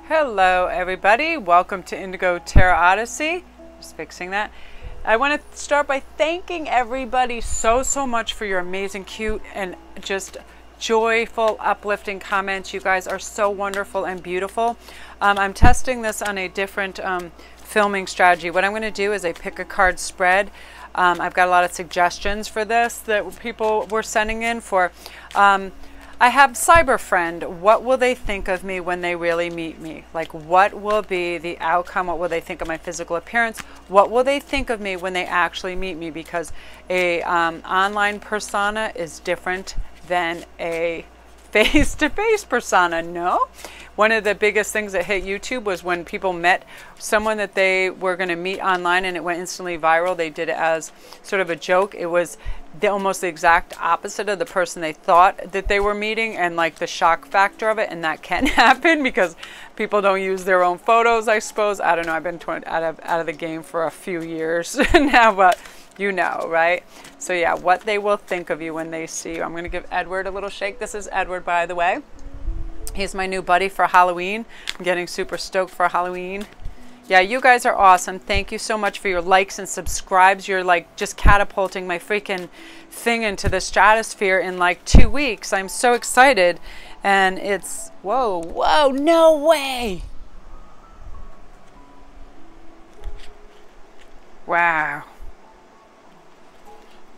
Hello everybody, welcome to Indigo Tarot Odyssey. Just fixing that. I want to start by thanking everybody so much for your amazing, cute, and just joyful, uplifting comments. You guys are so wonderful and beautiful. I'm testing this on a different filming strategy. What I'm going to do is a pick a card spread. I've got a lot of suggestions for this that people were sending in for. I have Cyber Friend. What will they think of me when they really meet me? Like, what will be the outcome? What will they think of my physical appearance? What will they think of me when they actually meet me? Because a online persona is different than a face-to-face persona, no? One of the biggest things that hit YouTube was when people met someone that they were going to meet online and it went instantly viral. They did it as sort of a joke. It was almost the exact opposite of the person they thought that they were meeting, and like the shock factor of it, and that can happen because people don't use their own photos, I suppose. I don't know. I've been out of the game for a few years now, but you know, right? So yeah, what they will think of you when they see you. I'm going to give Edward a little shake. This is Edward, by the way. He's my new buddy for Halloween. I'm getting super stoked for Halloween. Yeah, you guys are awesome. Thank you so much for your likes and subscribes. You're like just catapulting my freaking thing into the stratosphere in like 2 weeks. I'm so excited. And it's, whoa, no way. Wow.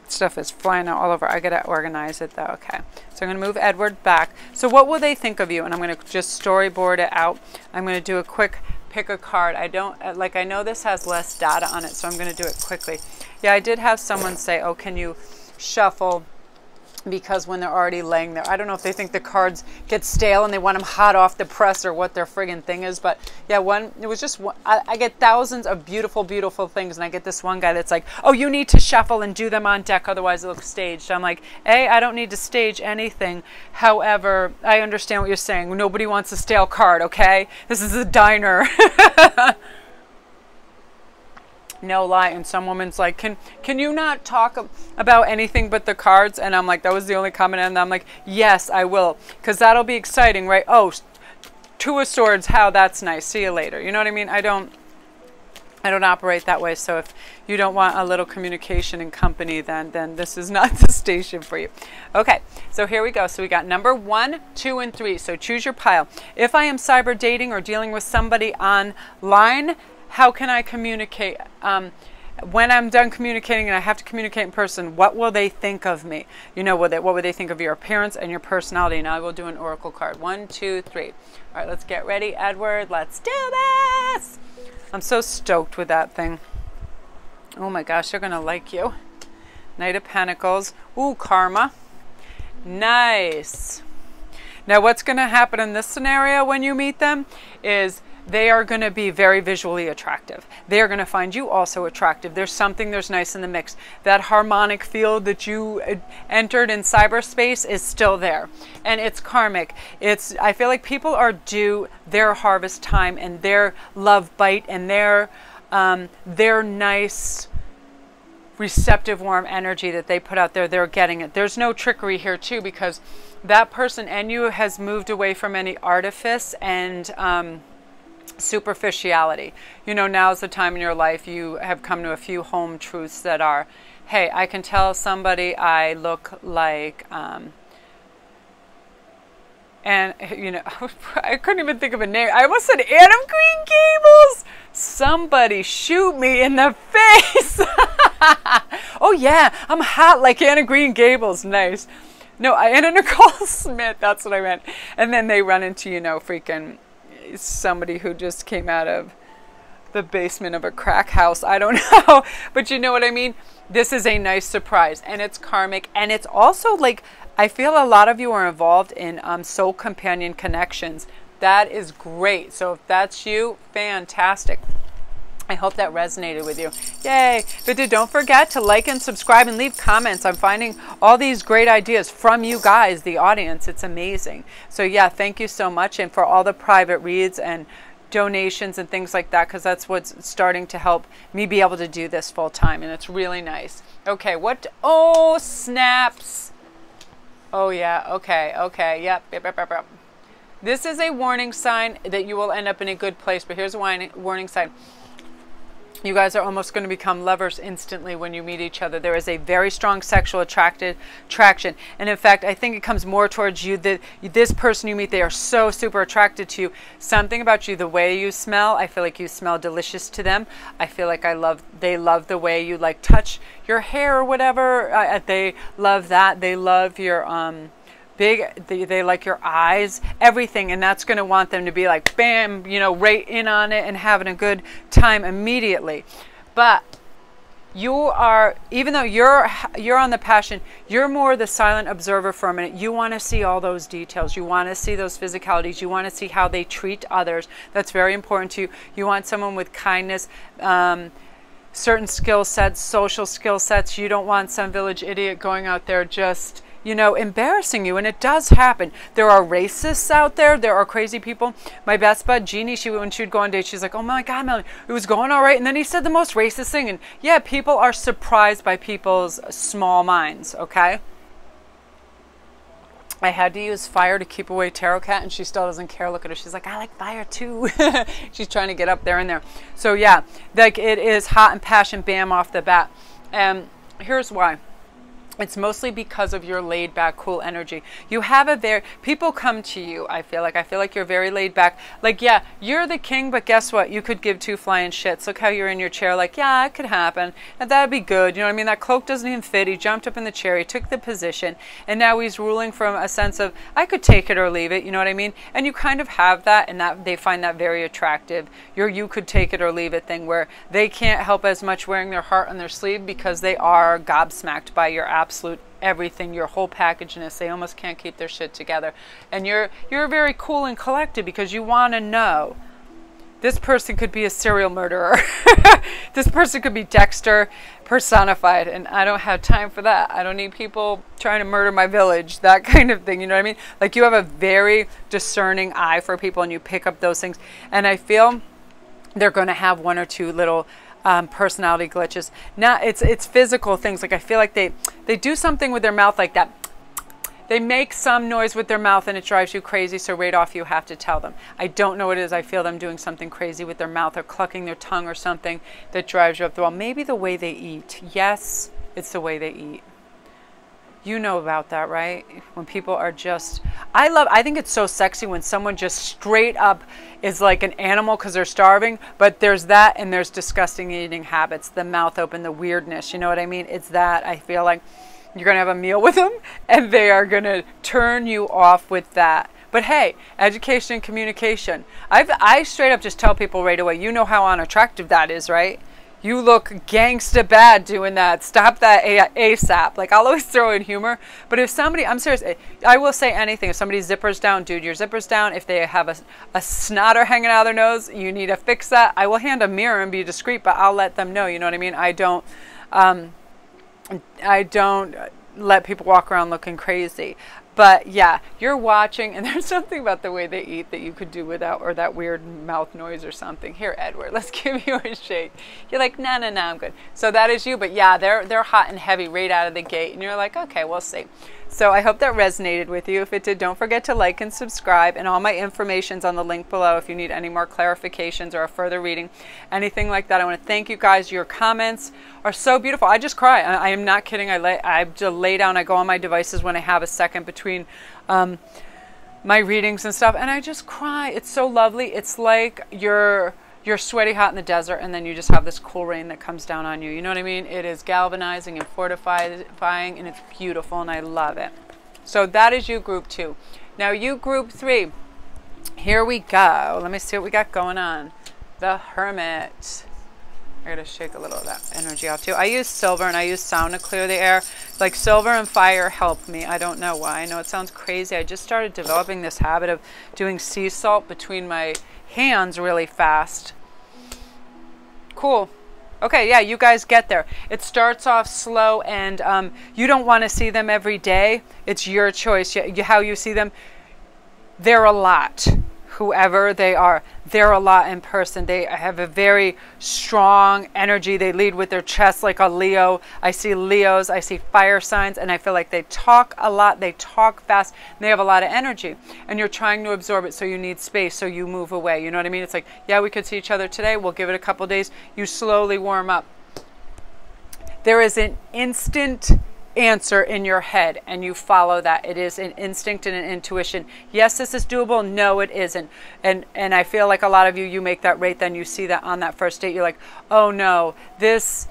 Stuff is flying out all over. I gotta organize it though. Okay, so I'm gonna move Edward back. So what will they think of you? And I'm gonna just storyboard it out. I'm gonna do a quick pick a card. I don't like, I know this has less data on it, so I'm gonna do it quickly. Yeah, I did have someone say, oh, can you shuffle, because when they're already laying there, I don't know if they think the cards get stale and they want them hot off the press or what their friggin' thing is, but yeah, it was just one. I get thousands of beautiful things, and I get this one guy that's like, oh, you need to shuffle and do them on deck, otherwise it looks staged. So I'm like, I don't need to stage anything. However, I understand what you're saying. Nobody wants a stale card, okay? This is a diner. No lie. And some woman's like, can you not talk about anything but the cards? And I'm like, that was the only comment. And I'm like, yes, I will, because that'll be exciting, right? Oh, Two of Swords, how that's nice. See you later. You know what I mean? I don't operate that way. So if you don't want a little communication and company, then this is not the station for you. Okay, so here we go. So we got number 1, 2, and 3. So choose your pile. If I am cyber dating or dealing with somebody online, how can I communicate? When I'm done communicating and I have to communicate in person, what will they think of me? You know, what would they think of your appearance and your personality? Now I will do an oracle card. 1, 2, 3. All right, let's get ready, Edward. Let's do this. I'm so stoked with that thing. Oh my gosh, they're going to like you. Knight of Pentacles. Ooh, Karma. Nice. Now what's going to happen in this scenario when you meet them is they are going to be very visually attractive. They are going to find you also attractive. There's nice in the mix. That harmonic field that you entered in cyberspace is still there. And it's karmic. I feel like people are due their harvest time and their love bite and their nice, receptive, warm energy that they put out there. They're getting it. There's no trickery here too, because that person and you has moved away from any artifice and superficiality. You know, now's the time in your life you have come to a few home truths that are, hey, I can tell somebody I look like, and you know, I couldn't even think of a name. I almost said Anne of Green Gables. Somebody shoot me in the face. Oh yeah, I'm hot like Anne of Green Gables. Nice. No, Anna Nicole Smith. That's what I meant. And then they run into, you know, freaking somebody who just came out of the basement of a crack house. I don't know, but you know what I mean? This is a nice surprise, and it's karmic, and it's also like, I feel a lot of you are involved in soul companion connections. That is great. So if that's you, fantastic. I hope that resonated with you. Yay. But don't forget to like and subscribe and leave comments. I'm finding all these great ideas from you guys, the audience. It's amazing. So yeah, thank you so much. And for all the private reads and donations and things like that, because that's what's starting to help me be able to do this full time. And it's really nice. Okay, oh, snaps. Oh yeah, okay, yep. This is a warning sign that you will end up in a good place. But here's a warning sign. You guys are almost going to become lovers instantly when you meet each other. There is a very strong sexual attraction. And in fact, I think it comes more towards you. This person you meet, they are so super attracted to you. Something about you, the way you smell, I feel like you smell delicious to them. I feel like they love the way you like touch your hair or whatever. They love that. They love your they like your eyes, everything, and that's going to want them to be like, bam, you know, right in on it and having a good time immediately. But you are, even though you're on the passion, you're more the silent observer for a minute. You want to see all those details. You want to see those physicalities. You want to see how they treat others. That's very important to you. You want someone with kindness, certain skill sets, social skill sets. You don't want some village idiot going out there just, you know, embarrassing you. And it does happen. There are racists out there. There are crazy people. My best bud, Jeannie, when she would go on dates, she's like, oh my God, Melanie, it was going all right. And then he said the most racist thing. And yeah, people are surprised by people's small minds, okay? I had to use fire to keep away Tarot Cat, and she still doesn't care. Look at her. She's like, I like fire too. She's trying to get up there and there. So yeah, like it is hot and passion, bam, off the bat. And here's why. It's mostly because of your laid back, cool energy. You have people come to you, I feel like you're very laid back. Like, yeah, you're the king, but guess what? You could give two flying shits. Look how you're in your chair, like, yeah, it could happen. And that'd be good. You know what I mean? That cloak doesn't even fit. He jumped up in the chair, he took the position, and now he's ruling from a sense of, I could take it or leave it, you know what I mean? And you kind of have that, and that they find that very attractive. You could take it or leave it thing, where they can't help as much wearing their heart on their sleeve because they are gobsmacked by your absolute everything, your whole packageness. They almost can't keep their shit together. And you're very cool and collected because you want to know. This person could be a serial murderer. This person could be Dexter personified, and I don't have time for that. I don't need people trying to murder my village, that kind of thing, you know what I mean? Like, you have a very discerning eye for people, and you pick up those things. And I feel they're going to have one or two little personality glitches. Now it's physical things. Like, I feel like they do something with their mouth like that. They make some noise with their mouth and it drives you crazy, so right off you have to tell them. I don't know what it is. I feel them doing something crazy with their mouth or clucking their tongue or something that drives you up the wall. Maybe the way they eat. Yes, it's the way they eat. You know about that, right? When people are just, I think it's so sexy when someone just straight up is like an animal because they're starving, but there's that and there's disgusting eating habits, the mouth open, the weirdness, you know what I mean? It's that. I feel like you're going to have a meal with them and they are going to turn you off with that. But hey, education and communication. I straight up just tell people right away, you know how unattractive that is, right? You look gangsta bad doing that. Stop that ASAP. Like, I'll always throw in humor. But if somebody, I'm serious, I will say anything. If somebody's zipper's down, dude, your zipper's down. If they have a snotter hanging out of their nose, you need to fix that. I will hand a mirror and be discreet, but I'll let them know. You know what I mean? I don't let people walk around looking crazy. But yeah, you're watching, and there's something about the way they eat that you could do without, or that weird mouth noise or something. Here, Edward, let's give you a shake. You're like, no, I'm good. So that is you, but yeah, they're hot and heavy right out of the gate, and you're like, okay, we'll see. So I hope that resonated with you. If it did, don't forget to like and subscribe, and all my information's on the link below if you need any more clarifications or a further reading, anything like that. I want to thank you guys. Your comments are so beautiful. I just cry. I am not kidding. I just lay down. I go on my devices when I have a second between my readings and stuff, and I just cry. It's so lovely. It's like you're sweaty hot in the desert, and then you just have this cool rain that comes down on you. You know what I mean? It is galvanizing and fortifying, and it's beautiful, and I love it. So that is you, group 2. Now you, group 3. Here we go. Let me see what we got going on. The Hermit. I gotta shake a little of that energy off too. I use silver and I use sound to clear the air. Like, silver and fire help me. I don't know why. I know it sounds crazy. I just started developing this habit of doing sea salt between my hands really fast. Cool. Okay, yeah, you guys get there. It starts off slow, and you don't want to see them every day. It's your choice. How you see them, they're a lot. whoever they are, they're a lot in person. They have a very strong energy. They lead with their chest like a Leo. I see Leos, I see fire signs, and I feel like they talk a lot, they talk fast, and they have a lot of energy. And you're trying to absorb it, so you need space, so you move away. You know what I mean? It's like, yeah, we could see each other today. We'll give it a couple days. You slowly warm up. There is an instant answer in your head, and you follow that. It is an instinct and an intuition. Yes, this is doable. No, it isn't. And I feel like a lot of you make that rate, then you see that on that first date. You're like, oh no, this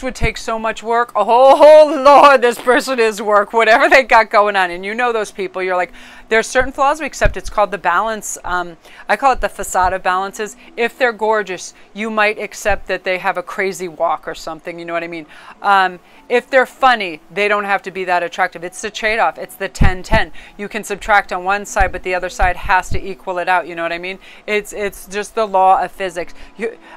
would take so much work. Oh Lord, this person is work, whatever they got going on. And you know those people. You're like, there's certain flaws we accept. It's called the balance. I call it the facade of balances. If they're gorgeous, you might accept that they have a crazy walk or something. You know what I mean? If they're funny, they don't have to be that attractive. It's the trade-off. It's the 10-10. You can subtract on one side, but the other side has to equal it out. You know what I mean? It's just the law of physics.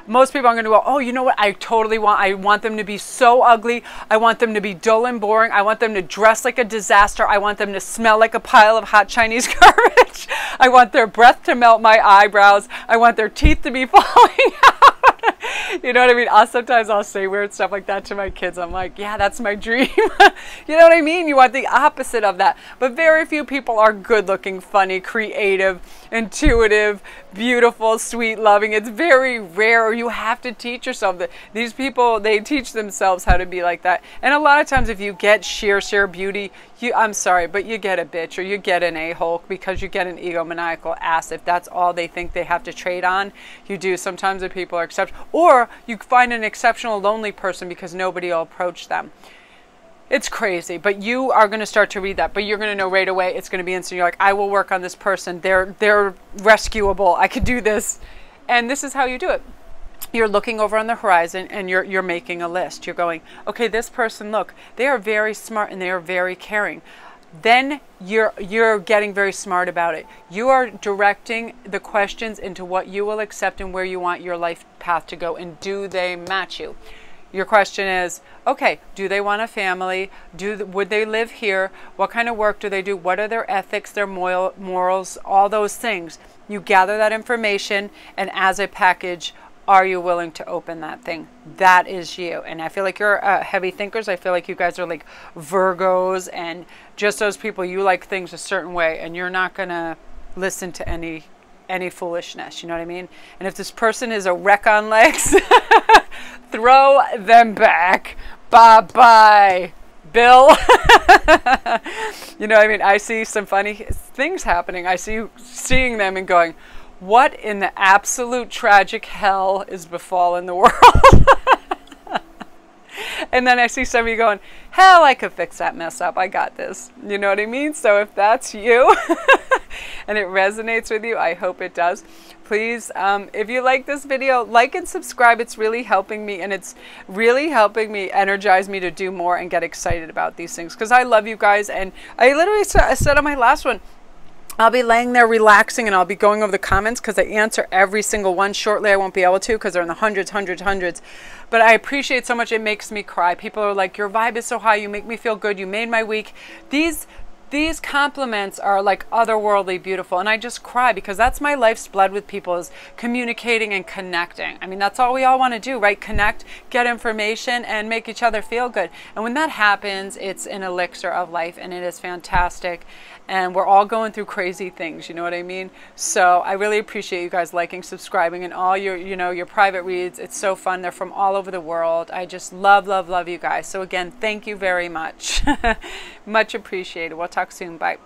Most people are going to go, oh, you know what? I want them to be so ugly. I want them to be dull and boring. I want them to dress like a disaster. I want them to smell like a pile of hot Chinese garbage. I want their breath to melt my eyebrows. I want their teeth to be falling out. You know what I mean? Sometimes I'll say weird stuff like that to my kids. I'm like, yeah, that's my dream. You know what I mean? You want the opposite of that. But very few people are good looking, funny, creative, intuitive, beautiful, sweet, loving. It's very rare. You have to teach yourself that. These people, they teach themselves how to be like that. And a lot of times if you get sheer beauty, I'm sorry, but you get a bitch or you get an a-hole because you get an egomaniacal ass. If that's all they think they have to trade on, you do. Sometimes the people are exceptional. Or you find an exceptional lonely person because nobody will approach them. It's crazy, but you are going to start to read that. But you're going to know right away. It's going to be instant. You're like, I will work on this person. They're rescuable. I could do this. And this is how you do it. You're looking over on the horizon and you're making a list. You're going, okay, this person, look, they are very smart and they are very caring. Then you're getting very smart about it. You are directing the questions into what you will accept and where you want your life path to go. And do they match you? Your question is, okay, do they want a family? Would they live here? What kind of work do they do? What are their ethics, their morals, all those things? You gather that information, and as a package, are you willing to open that thing? That is you. And I feel like you're heavy thinkers. I feel like you guys are like Virgos and just those people. You like things a certain way, and you're not going to listen to any foolishness. You know what I mean? And if this person is a wreck on legs, throw them back. Bye-bye, Bill. You know what I mean? I see some funny things happening. I see you seeing them and going, what in the absolute tragic hell is befallen the world? And then I see somebody going, hell, I could fix that mess up. I got this. You know what I mean? So if that's you and it resonates with you, I hope it does. Please, if you like this video, like and subscribe. It's really helping me, and it's really helping me energize me to do more and get excited about these things because I love you guys. And I literally said on my last one, I'll be laying there relaxing and I'll be going over the comments because I answer every single one. Shortly I won't be able to because they're in the hundreds. But I appreciate so much. It makes me cry. People are like, your vibe is so high. You make me feel good. You made my week. These compliments are like otherworldly beautiful. And I just cry because that's my life's blood with people, is communicating and connecting. I mean, that's all we all want to do, right? Connect, get information, and make each other feel good. And when that happens, it's an elixir of life, and it is fantastic. And we're all going through crazy things, you know what I mean? So I really appreciate you guys liking, subscribing, and all your, your private reads. It's so fun. They're from all over the world. I just love you guys. So again, thank you very much. Much appreciated. We'll talk soon. Bye.